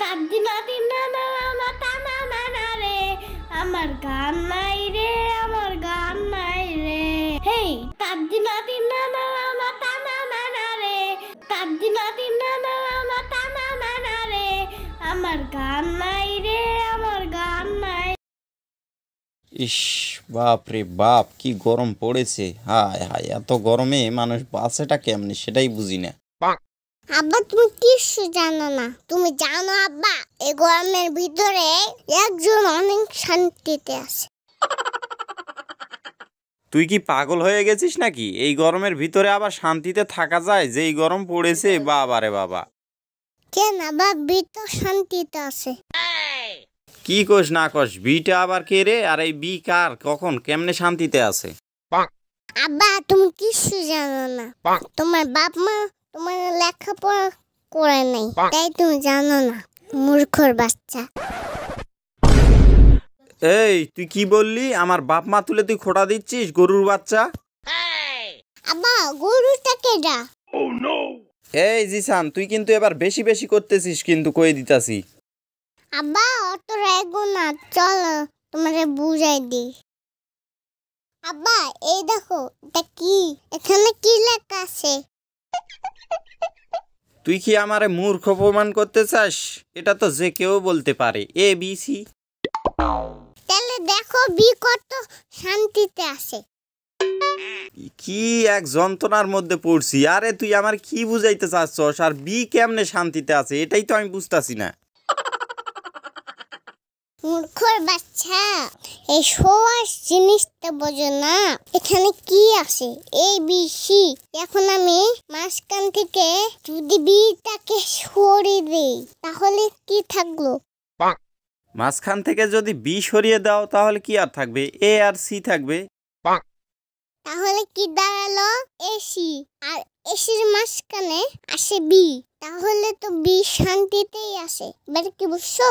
তাদিনা দিনা না না তানা না না রে আমার গান নাই রে আমার গান নাই রে হেই তাদিনা দিনা না না তানা না না রে তাদিনা দিনা না না তানা না না রে আমার গান নাই রে আমার গান নাই। ইস বাপ রে বাপ, কি গরম পড়েছে! হায় হায়, এত গরমে মানুষ বাঁচেটা কেমনি সেটাই বুঝি না। আব্বা তুমি কিছু জানো না। তুমি জানো আব্বা এই গরমের ভিতরে একজন অনেক শান্তিতে আছে। তুই কি পাগল হয়ে গেছিস নাকি? এই গরমের ভিতরে আবার শান্তিতে থাকা যায়? যেই গরম পড়েছে বাবা রে বাবা। কেন আব্বা ভিতর শান্তিতে আছে? কি কোস না কোস, বিটা আবার কে রে? আর এই বি কার, কখন, কেমনে শান্তিতে আছে? আব্বা তুমি কিছু জানো না। তোমার বাপ মা তোমার লেখাপড়া করে নাই, তাই তুমি জানো না, মূর্খর বাচ্চা। এই তুই কি বললি? আমার বাপ মা তুলে তুই খোটা দিচ্ছিস, গরুর বাচ্চা! আব্বা গরুটা কেডা? এই জিসান, তুই কিন্তু এবার বেশি বেশি করতেছিস কিন্তু, কই দিতাছি। আব্বা অত রাগো না, চলো তোমারে বুঝাই দি। আব্বা এই দেখো, এটা কি? এখানে কি লেখা আছে? তুই কি আমারে মূর্খ প্রমাণ করতে চাস? এটা তো যে কেউ বলতে পারে, এ বি সি। তাহলে দেখো বি কত শান্তিতে আছে। কি এক যন্ত্রণার মধ্যে পড়ছি। আরে তুই আমার কি বুঝাইতে চাচ্ছস? আর বি কেমনে শান্তিতে আছে এটাই তো আমি বুঝতাছি না। মূর্খর বাচ্চা, এই সহজ জিনিসটা বোঝো না। এখানে কি আছে? A B C. এখন আমি মাঝখান থেকে যদি বিটাকে সরিয়ে দিই তাহলে কি থাকলো? মাঝখান থেকে যদি বি সরিয়ে দাও তাহলে কি আর থাকবে? এ আর সি থাকবে। তাহলে কি দাঁড়ালো? এসি। আর এসির মাঝখানে আসে বি, তাহলে তো বি শান্তিতেই আসে। এবার কি বুঝছো?